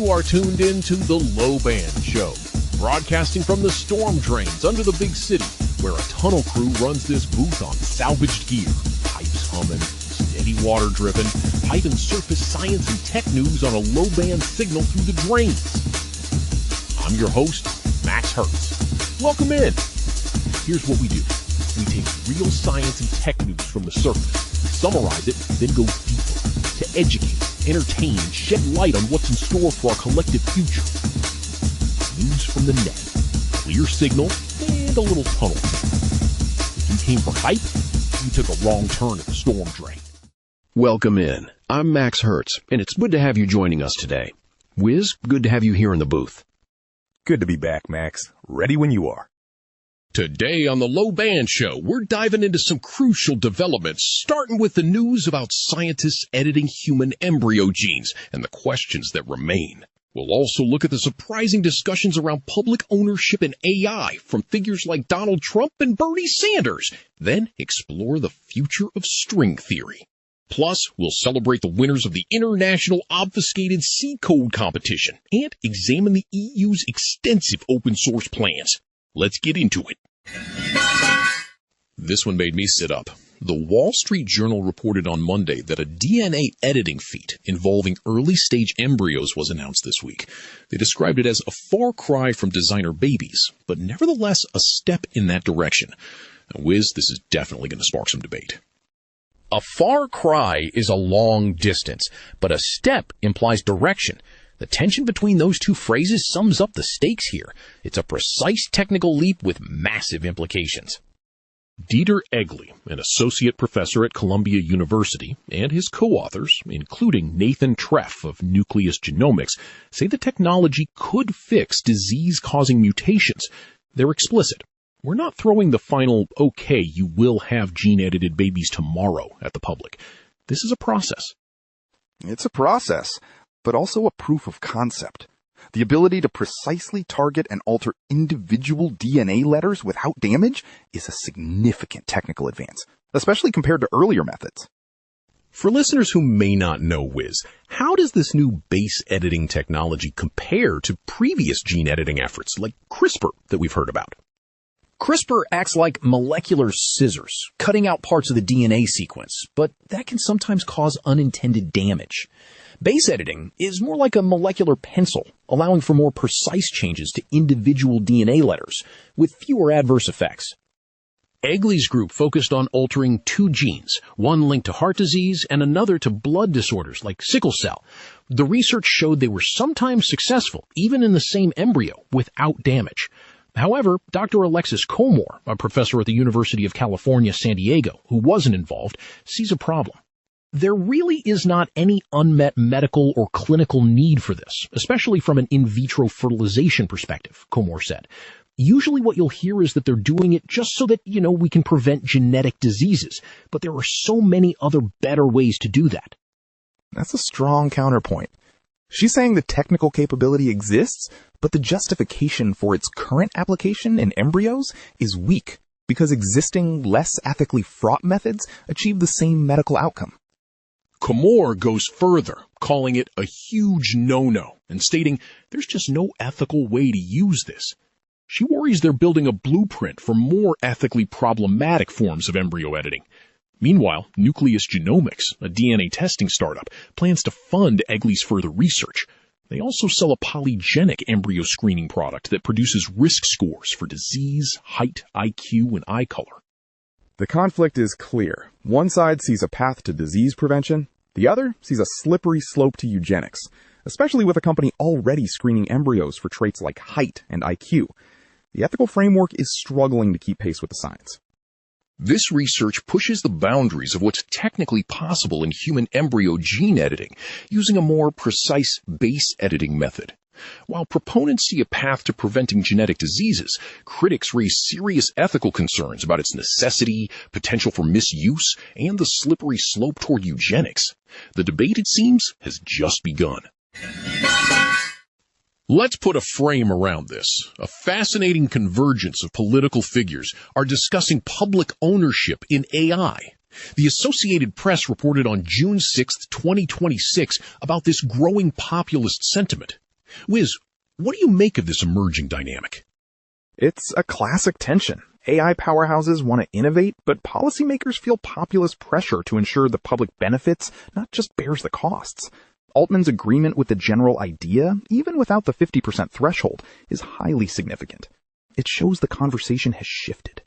You are tuned in to the LowBand Show, broadcasting from the storm drains under the big city, where a tunnel crew runs this booth on salvaged gear, pipes humming, steady water dripping, piping surface science and tech news on a low-band signal through the drains. I'm your host, Max Hertz. Welcome in. Here's what we do. We take real science and tech news from the surface, summarize it, then go deeper to educate, entertain, and shed light on what's in store for our collective future. News from the net, clear signal, and a little tunnel. If you came for hype, you took a wrong turn at the storm drain. Welcome in. I'm Max Hertz, and it's good to have you joining us today. Wiz, good to have you here in the booth. Good to be back, Max. Ready when you are. Today on the LowBand Show, we're diving into some crucial developments, starting with the news about scientists editing human embryo genes and the questions that remain. We'll also look at the surprising discussions around public ownership in AI from figures like Donald Trump and Bernie Sanders, then explore the future of string theory. Plus, we'll celebrate the winners of the International Obfuscated C Code competition and examine the EU's extensive open source plans. Let's get into it. This one made me sit up. The Wall Street Journal reported on Monday that a DNA editing feat involving early-stage embryos was announced this week. They described it as a far cry from designer babies, but nevertheless a step in that direction. Now, Wiz, this is definitely going to spark some debate. A far cry is a long distance, but a step implies direction. The tension between those two phrases sums up the stakes here. It's a precise technical leap with massive implications. Dieter Egli, an associate professor at Columbia University, and his co-authors, including Nathan Treff of Nucleus Genomics, say the technology could fix disease-causing mutations. They're explicit. We're not throwing the final, okay, you will have gene-edited babies tomorrow at the public. This is a process. It's a process, but also a proof of concept. The ability to precisely target and alter individual DNA letters without damage is a significant technical advance, especially compared to earlier methods. For listeners who may not know Wiz, how does this new base editing technology compare to previous gene editing efforts like CRISPR that we've heard about? CRISPR acts like molecular scissors, cutting out parts of the DNA sequence, but that can sometimes cause unintended damage. Base editing is more like a molecular pencil, allowing for more precise changes to individual DNA letters, with fewer adverse effects. Egli's group focused on altering two genes, one linked to heart disease and another to blood disorders like sickle cell. The research showed they were sometimes successful, even in the same embryo, without damage. However, Dr. Alexis Comore, a professor at the University of California, San Diego, who wasn't involved, sees a problem. There really is not any unmet medical or clinical need for this, especially from an in vitro fertilization perspective, Comore said. Usually what you'll hear is that they're doing it just so that, we can prevent genetic diseases, but there are so many other better ways to do that. That's a strong counterpoint. She's saying the technical capability exists, but the justification for its current application in embryos is weak because existing, less ethically fraught methods achieve the same medical outcome. Comore goes further, calling it a huge no-no and stating there's just no ethical way to use this. She worries they're building a blueprint for more ethically problematic forms of embryo editing. Meanwhile, Nucleus Genomics, a DNA testing startup, plans to fund Egli's further research. They also sell a polygenic embryo screening product that produces risk scores for disease, height, IQ, and eye color. The conflict is clear. One side sees a path to disease prevention. The other sees a slippery slope to eugenics, especially with a company already screening embryos for traits like height and IQ. The ethical framework is struggling to keep pace with the science. This research pushes the boundaries of what's technically possible in human embryo gene editing using a more precise base editing method. While proponents see a path to preventing genetic diseases, critics raise serious ethical concerns about its necessity, potential for misuse, and the slippery slope toward eugenics. The debate, it seems, has just begun. Let's put a frame around this. A fascinating convergence of political figures are discussing public ownership in AI. The Associated Press reported on June 6, 2026, about this growing populist sentiment. Wiz, what do you make of this emerging dynamic? It's a classic tension. AI powerhouses want to innovate, but policymakers feel populist pressure to ensure the public benefits, not just bears the costs. Altman's agreement with the general idea, even without the 50% threshold, is highly significant. It shows the conversation has shifted.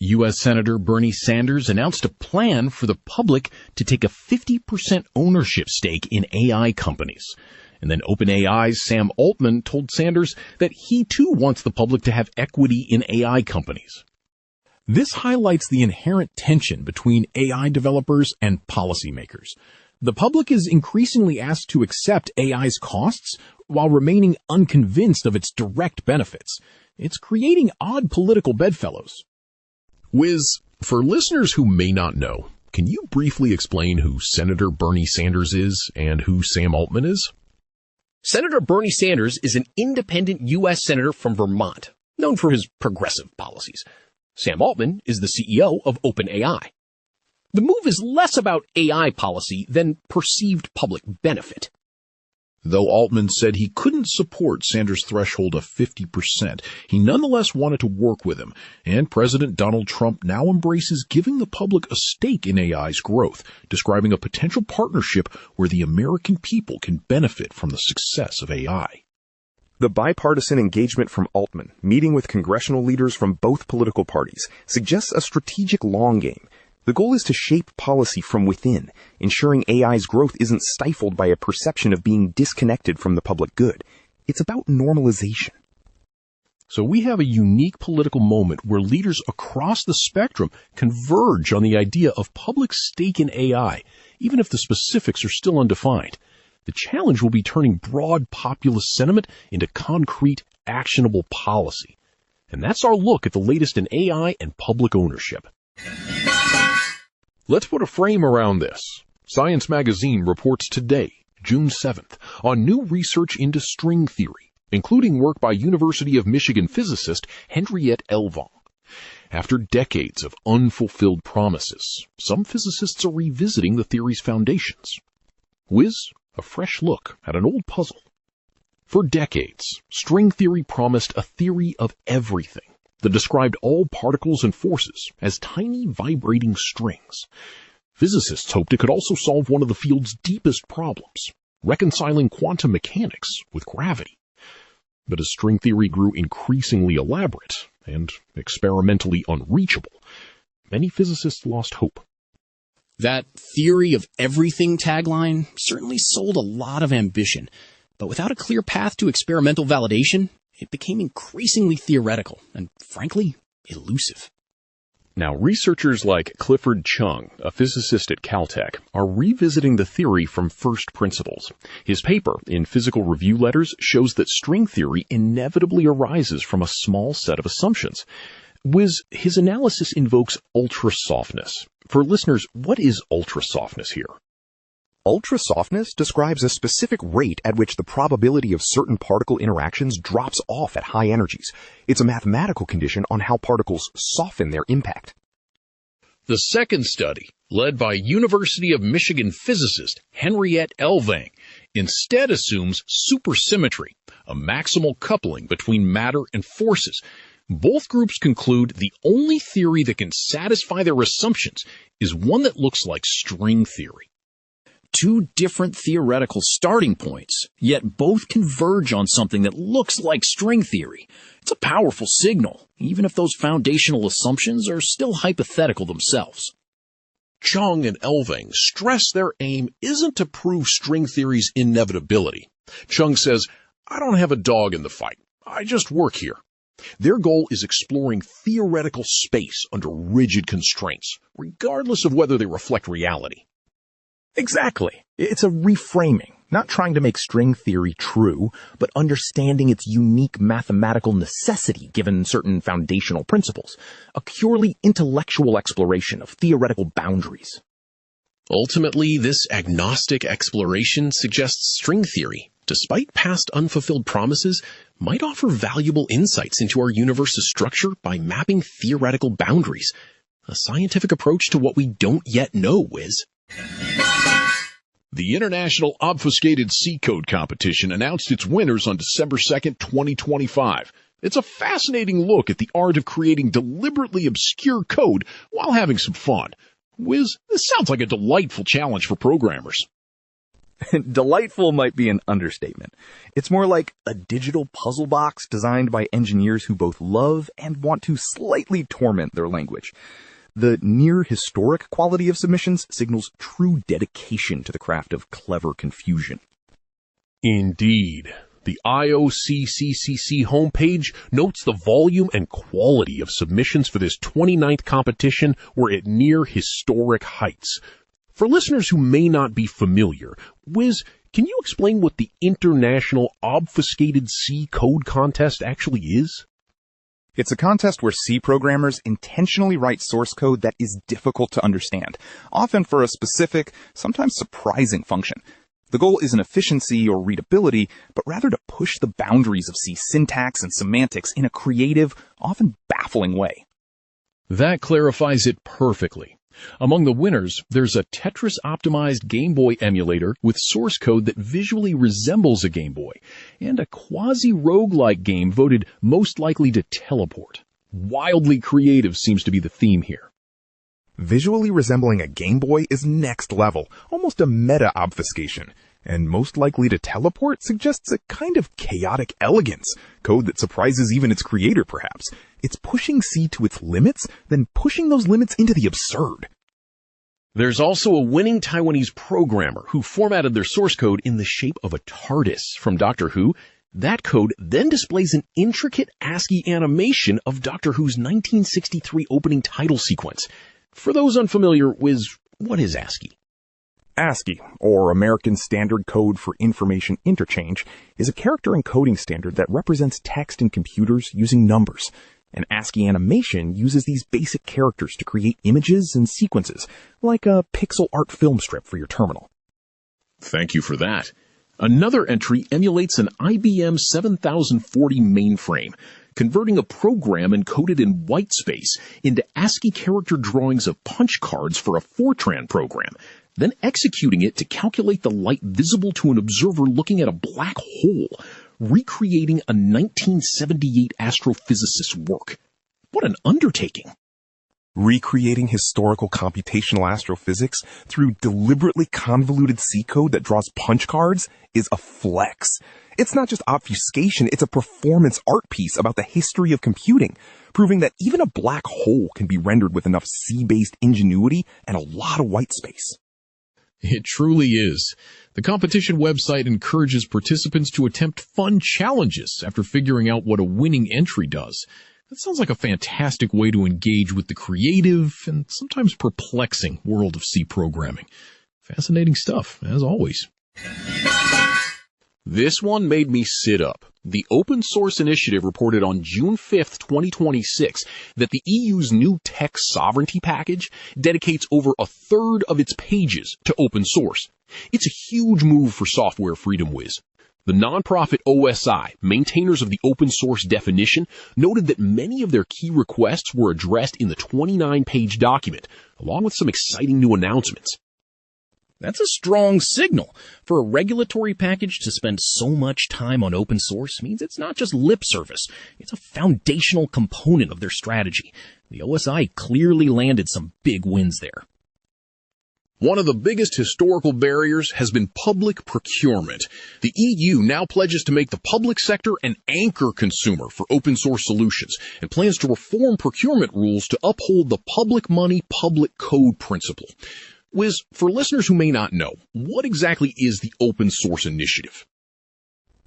U.S. Senator Bernie Sanders announced a plan for the public to take a 50% ownership stake in AI companies. And then OpenAI's Sam Altman told Sanders that he too wants the public to have equity in AI companies. This highlights the inherent tension between AI developers and policymakers. The public is increasingly asked to accept AI's costs while remaining unconvinced of its direct benefits. It's creating odd political bedfellows. Wiz, for listeners who may not know, can you briefly explain who Senator Bernie Sanders is and who Sam Altman is? Senator Bernie Sanders is an independent U.S. Senator from Vermont, known for his progressive policies. Sam Altman is the CEO of OpenAI. The move is less about AI policy than perceived public benefit. Though Altman said he couldn't support Sanders' threshold of 50%, he nonetheless wanted to work with him, and President Donald Trump now embraces giving the public a stake in AI's growth, describing a potential partnership where the American people can benefit from the success of AI. The bipartisan engagement from Altman, meeting with congressional leaders from both political parties, suggests a strategic long game. The goal is to shape policy from within, ensuring AI's growth isn't stifled by a perception of being disconnected from the public good. It's about normalization. So we have a unique political moment where leaders across the spectrum converge on the idea of public stake in AI, even if the specifics are still undefined. The challenge will be turning broad populist sentiment into concrete, actionable policy. And that's our look at the latest in AI and public ownership. Let's put a frame around this. Science Magazine reports today, June 7th, on new research into string theory, including work by University of Michigan physicist Henriette Elvong. After decades of unfulfilled promises, some physicists are revisiting the theory's foundations. Wiz, a fresh look at an old puzzle. For decades, string theory promised a theory of everything that described all particles and forces as tiny vibrating strings. Physicists hoped it could also solve one of the field's deepest problems, reconciling quantum mechanics with gravity. But as string theory grew increasingly elaborate and experimentally unreachable, many physicists lost hope. That theory of everything tagline certainly sold a lot of ambition, but without a clear path to experimental validation, it became increasingly theoretical and, frankly, elusive. Now, researchers like Clifford Chung, a physicist at Caltech, are revisiting the theory from first principles. His paper in Physical Review Letters shows that string theory inevitably arises from a small set of assumptions. His analysis invokes ultrasoftness. For listeners, what is ultrasoftness here? Ultrasoftness describes a specific rate at which the probability of certain particle interactions drops off at high energies. It's a mathematical condition on how particles soften their impact. The second study, led by University of Michigan physicist Henriette Elvang, instead assumes supersymmetry, a maximal coupling between matter and forces. Both groups conclude the only theory that can satisfy their assumptions is one that looks like string theory. Two different theoretical starting points, yet both converge on something that looks like string theory. It's a powerful signal, even if those foundational assumptions are still hypothetical themselves. Chung and Elvang stress their aim isn't to prove string theory's inevitability. Chung says, "I don't have a dog in the fight. I just work here." Their goal is exploring theoretical space under rigid constraints, regardless of whether they reflect reality. Exactly. It's a reframing, not trying to make string theory true, but understanding its unique mathematical necessity given certain foundational principles. A purely intellectual exploration of theoretical boundaries. Ultimately, this agnostic exploration suggests string theory, despite past unfulfilled promises, might offer valuable insights into our universe's structure by mapping theoretical boundaries. A scientific approach to what we don't yet know, Wiz. The International Obfuscated C Code competition announced its winners on December 2nd, 2025. It's a fascinating look at the art of creating deliberately obscure code while having some fun. Wiz, this sounds like a delightful challenge for programmers. Delightful might be an understatement. It's more like a digital puzzle box designed by engineers who both love and want to slightly torment their language. The near-historic quality of submissions signals true dedication to the craft of clever confusion. Indeed. The IOCCCC homepage notes the volume and quality of submissions for this 29th competition were at near-historic heights. For listeners who may not be familiar, Wiz, can you explain what the International Obfuscated C Code Contest actually is? It's a contest where C programmers intentionally write source code that is difficult to understand, often for a specific, sometimes surprising function. The goal isn't efficiency or readability, but rather to push the boundaries of C syntax and semantics in a creative, often baffling way. That clarifies it perfectly. Among the winners, there's a Tetris-optimized Game Boy emulator with source code that visually resembles a Game Boy, and a quasi-roguelike game voted most likely to teleport. Wildly creative seems to be the theme here. Visually resembling a Game Boy is next level, almost a meta-obfuscation. And most likely to teleport suggests a kind of chaotic elegance, code that surprises even its creator perhaps. It's pushing C to its limits, then pushing those limits into the absurd. There's also a winning Taiwanese programmer who formatted their source code in the shape of a TARDIS from Doctor Who. That code then displays an intricate ASCII animation of Doctor Who's 1963 opening title sequence. For those unfamiliar, Wiz, what is ASCII? ASCII, or American Standard Code for Information Interchange, is a character encoding standard that represents text in computers using numbers. An ASCII animation uses these basic characters to create images and sequences, like a pixel art film strip for your terminal. Thank you for that. Another entry emulates an IBM 7040 mainframe, converting a program encoded in whitespace into ASCII character drawings of punch cards for a Fortran program, then executing it to calculate the light visible to an observer looking at a black hole, recreating a 1978 astrophysicist's work. What an undertaking! Recreating historical computational astrophysics through deliberately convoluted C code that draws punch cards is a flex. It's not just obfuscation, it's a performance art piece about the history of computing, proving that even a black hole can be rendered with enough C-based ingenuity and a lot of white space. It truly is. The competition website encourages participants to attempt fun challenges after figuring out what a winning entry does. That sounds like a fantastic way to engage with the creative and sometimes perplexing world of C programming. Fascinating stuff, as always. This one made me sit up. The Open Source Initiative reported on June 5th, 2026, that the EU's new tech sovereignty package dedicates over a third of its pages to open source. It's a huge move for software freedom, Wiz. The nonprofit OSI, maintainers of the open source definition, noted that many of their key requests were addressed in the 29-page document, along with some exciting new announcements. That's a strong signal. For a regulatory package to spend so much time on open source means it's not just lip service. It's a foundational component of their strategy. The OSI clearly landed some big wins there. One of the biggest historical barriers has been public procurement. The EU now pledges to make the public sector an anchor consumer for open source solutions and plans to reform procurement rules to uphold the public money, public code principle. Wiz, for listeners who may not know, what exactly is the Open Source Initiative?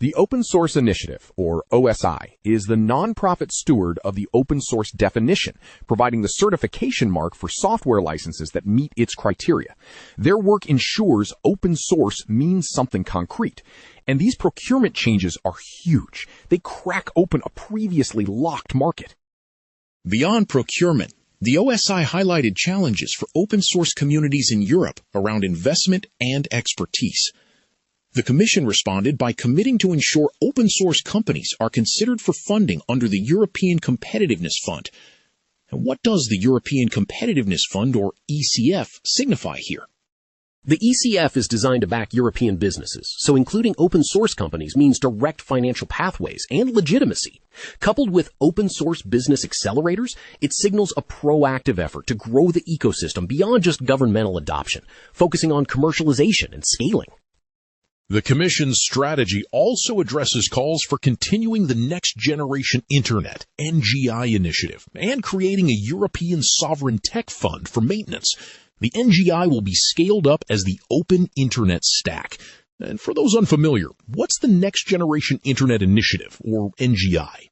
The Open Source Initiative, or OSI, is the nonprofit steward of the open source definition, providing the certification mark for software licenses that meet its criteria. Their work ensures open source means something concrete. And these procurement changes are huge. They crack open a previously locked market. Beyond procurement, the OSI highlighted challenges for open source communities in Europe around investment and expertise. The Commission responded by committing to ensure open source companies are considered for funding under the European Competitiveness Fund. And what does the European Competitiveness Fund, or ECF, signify here? The ECF is designed to back European businesses, so including open source companies means direct financial pathways and legitimacy. Coupled with open source business accelerators, it signals a proactive effort to grow the ecosystem beyond just governmental adoption, focusing on commercialization and scaling. The Commission's strategy also addresses calls for continuing the Next Generation Internet (NGI) initiative and creating a European Sovereign Tech Fund for maintenance. The NGI will be scaled up as the Open Internet Stack. And for those unfamiliar, what's the Next Generation Internet Initiative, or NGI?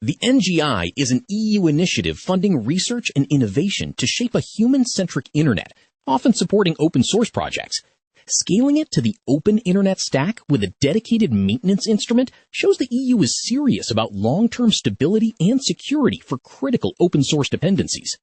The NGI is an EU initiative funding research and innovation to shape a human-centric internet, often supporting open source projects. Scaling it to the Open Internet Stack with a dedicated maintenance instrument shows the EU is serious about long-term stability and security for critical open source dependencies.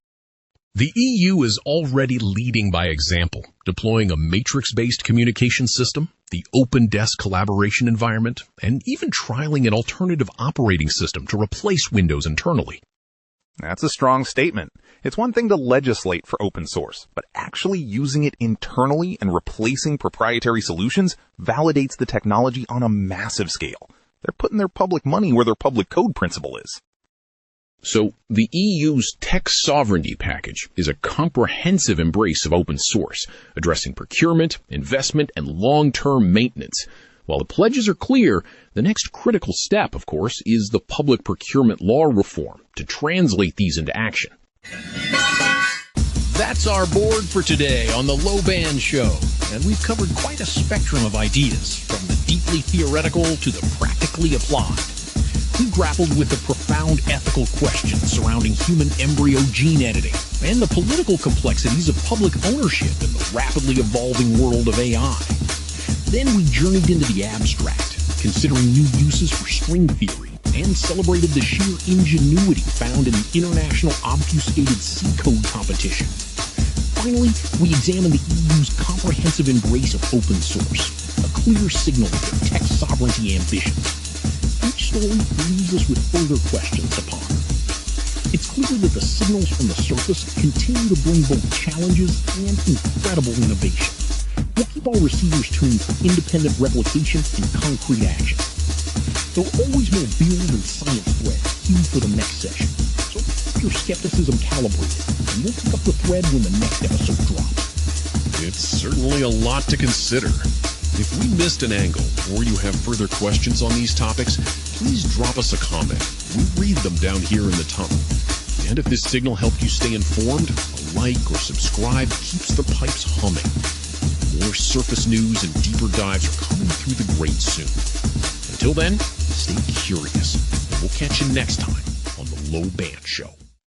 The EU is already leading by example, deploying a matrix-based communication system, the Open Desk collaboration environment, and even trialing an alternative operating system to replace Windows internally. That's a strong statement. It's one thing to legislate for open source, but actually using it internally and replacing proprietary solutions validates the technology on a massive scale. They're putting their public money where their public code principle is. So, the EU's tech sovereignty package is a comprehensive embrace of open source, addressing procurement, investment, and long-term maintenance. While the pledges are clear, the next critical step, of course, is the public procurement law reform to translate these into action. That's our board for today on the LowBand Show, and we've covered quite a spectrum of ideas, from the deeply theoretical to the practically applied. We grappled with the profound ethical questions surrounding human embryo gene editing and the political complexities of public ownership in the rapidly evolving world of AI. Then we journeyed into the abstract, considering new uses for string theory, and celebrated the sheer ingenuity found in the international Obfuscated C code competition. Finally, we examined the EU's comprehensive embrace of open source, a clear signal of their tech sovereignty ambitions. Each story leaves us with further questions to ponder. It's clear that the signals from the surface continue to bring both challenges and incredible innovation. We'll keep our receivers tuned for independent replication and concrete action. There are always more build and science threads queued for the next session, so keep your skepticism calibrated, and we'll pick up the thread when the next episode drops. It's certainly a lot to consider. If we missed an angle, or you have further questions on these topics, please drop us a comment. We read them down here in the tunnel. And if this signal helped you stay informed, a like or subscribe keeps the pipes humming. More surface news and deeper dives are coming through the grate soon. Until then, stay curious, and we'll catch you next time on the LowBand Show.